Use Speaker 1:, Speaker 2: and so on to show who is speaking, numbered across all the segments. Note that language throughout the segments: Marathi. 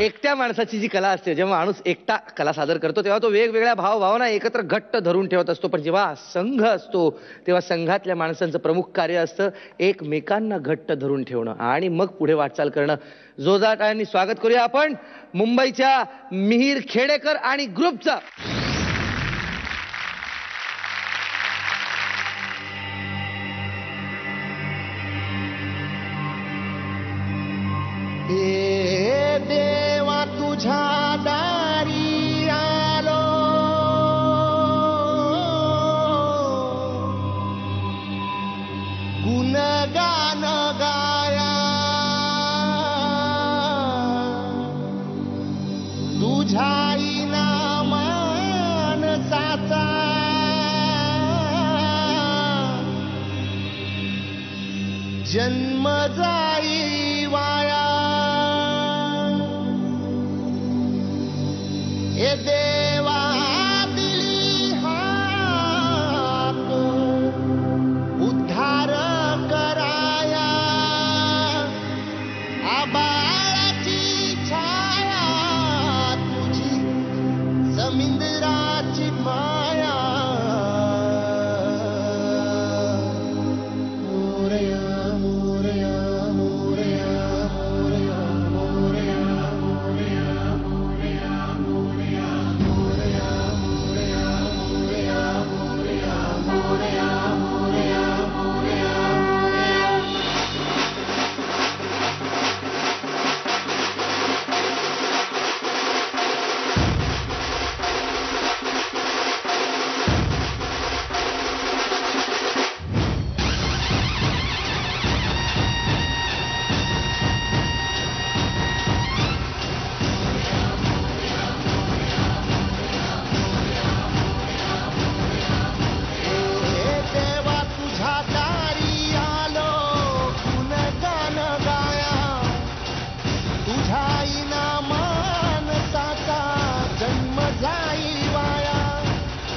Speaker 1: एकट्या माणसाची जी कला असते, जेव्हा माणूस एकटा कला सादर करतो तेव्हा तो वेगवेगळ्या भावभावना एकत्र घट्ट धरून ठेवत असतो. पण जेव्हा संघ असतो तेव्हा संघातल्या माणसांचं प्रमुख कार्य असतं एकमेकांना घट्ट धरून ठेवणं आणि मग पुढे वाटचाल करणं. जोरदार टाळ्यांनी स्वागत करूया आपण मुंबईच्या मिहीर खेडेकर आणि ग्रुपचं.
Speaker 2: देवा तुझ्या दारी आलो, गुणगान गाया तुझ्या इनामानसाचा जन्म जाई वाया. ए देवा दिली हाक उद्धार कराया, आबाळाची छाया तुझी समिंदराची माया. मोरया मोरया मोरया मोरया मोरया मोरया मोरया मोरया मोरया मोरया मोरया मोरया मोरया मोरया मोरया. देवा तुझ्या दारी आलो, गुणगान गाया तुझ्या इनामानसाचा जन्म जाई वाया.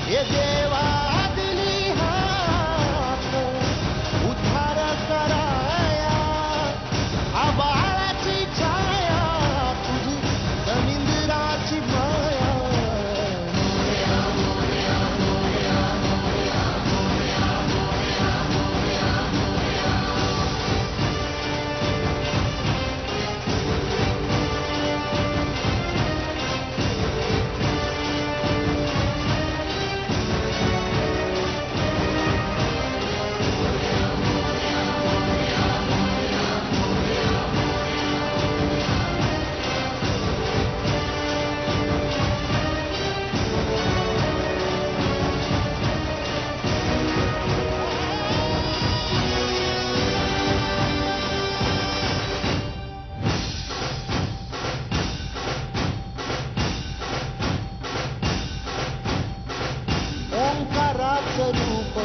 Speaker 2: हे देवा दिली हाक उद्धार कराया, आबाळाची छाया तुझी समिंदराची माया. ओंकाराचं रूप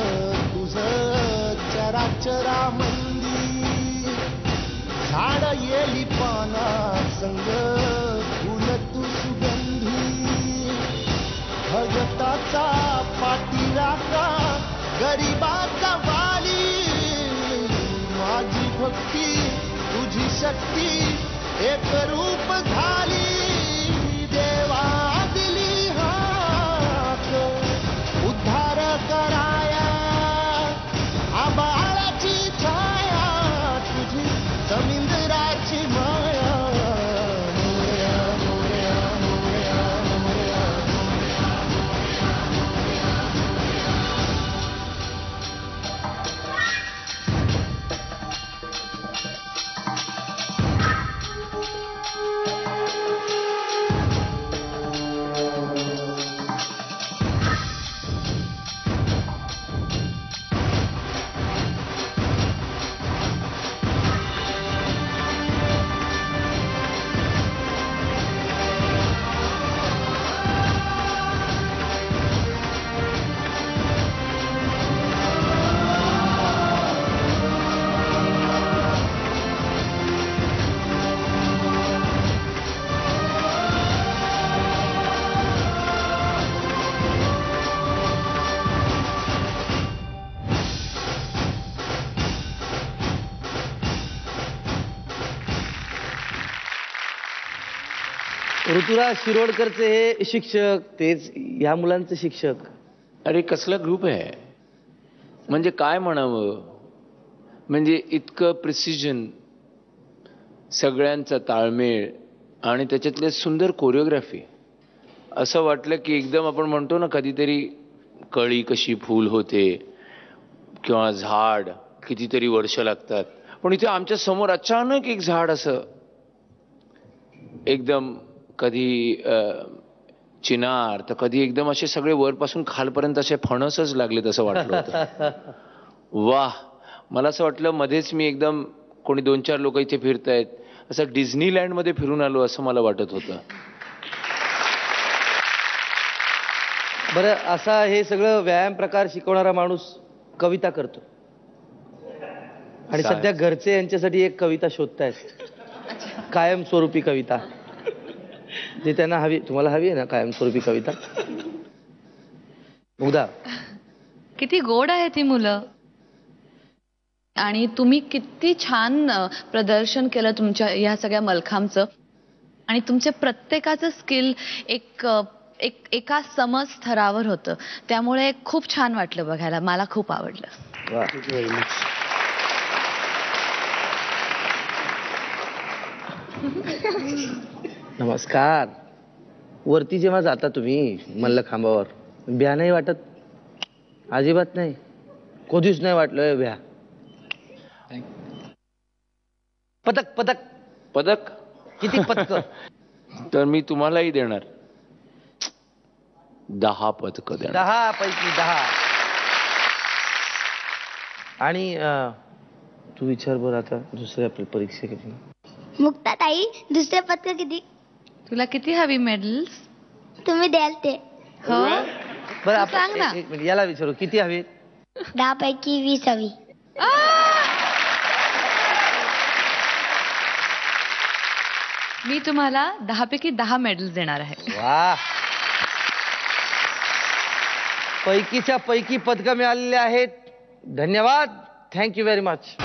Speaker 2: तुझं चराचरामंदी, झाड येली पाना संग फुल तू सुगंधी. भगताचा पाठीराखा गरिबाचा वाली, माझी भक्ती तुझी शक्ती एक रूप झाली. देवा दिली हाक उद्धार कराया, आबाळाची छाया तुझी समिंदराची माया. मोरया मोरया मोरया मोरया मोरया.
Speaker 1: ऋतुराज शिरोडकरचे हे शिक्षक, तेच ह्या मुलांचे शिक्षक.
Speaker 3: अरे कसला ग्रुप आहे, म्हणजे काय म्हणावं, म्हणजे इतकं प्रिसिजन, सगळ्यांचा ताळमेळ आणि त्याच्यातले सुंदर कोरिओग्राफी. असं वाटलं की एकदम आपण म्हणतो ना कधीतरी कळी कशी फूल होते किंवा झाड कितीतरी वर्ष लागतात, पण इथे आमच्या समोर अचानक एक झाड असं एकदम कधी चिनार तर कधी एकदम असे सगळे वरपासून खालपर्यंत असे फणसच लागले तसं वाटलं होतं. वाह, मला असं वाटलं मध्येच मी एकदम कोणी 2-4 लोक इथे फिरतायत असं डिझनीलँड मध्ये फिरून आलो असं मला वाटत होतं.
Speaker 1: बरं, असा हे सगळं व्यायाम प्रकार शिकवणारा माणूस कविता करतो आणि
Speaker 3: काय?
Speaker 1: सध्या घरचे यांच्यासाठी एक कविता शोधतायत, कायमस्वरूपी कविता. जे त्यांना हवी, तुम्हाला हवी आहे ना कायमस्वरूपी कविता? मुग्धा,
Speaker 4: किती गोड आहे ती मुलं. आणि तुम्ही किती छान प्रदर्शन केलं तुमच्या या सगळ्या मलखांबचं. आणि तुमचे प्रत्येकाचं स्किल एका समज स्तरावर होतं, त्यामुळे खूप छान वाटलं बघायला. मला खूप आवडलं.
Speaker 1: वा. नमस्कार. वरती जेव्हा जाता तुम्ही मल्लखांबावर, भ्या नाही वाटत? अजिबात नाही, कधीच नाही वाटलं भ्या? पदक पदक
Speaker 3: पदक
Speaker 1: किती पदक?
Speaker 3: तर मी तुम्हालाही देणार 10 पदकं देणार.
Speaker 1: 10 पैकी 10. आणि तू विचार बरं आता दुसऱ्या परीक्षे किती?
Speaker 5: मुक्ताताई, दुसरे पदक किती
Speaker 4: तुला किती हवी मेडल्स?
Speaker 5: तुम्ही द्याल ते?
Speaker 4: हो,
Speaker 1: बरं
Speaker 4: तू सांग
Speaker 1: आपण
Speaker 4: ना.
Speaker 1: एक मिनिट याला विचारू, किती हवे?
Speaker 5: 10 पैकी 20 हवी.
Speaker 4: मी तुम्हाला 10 पैकी 10 मेडल्स देणार आहे.
Speaker 1: वा, पैकीच्या पैकी पदकं मिळालेली आहेत. धन्यवाद, थँक्यू व्हेरी मच.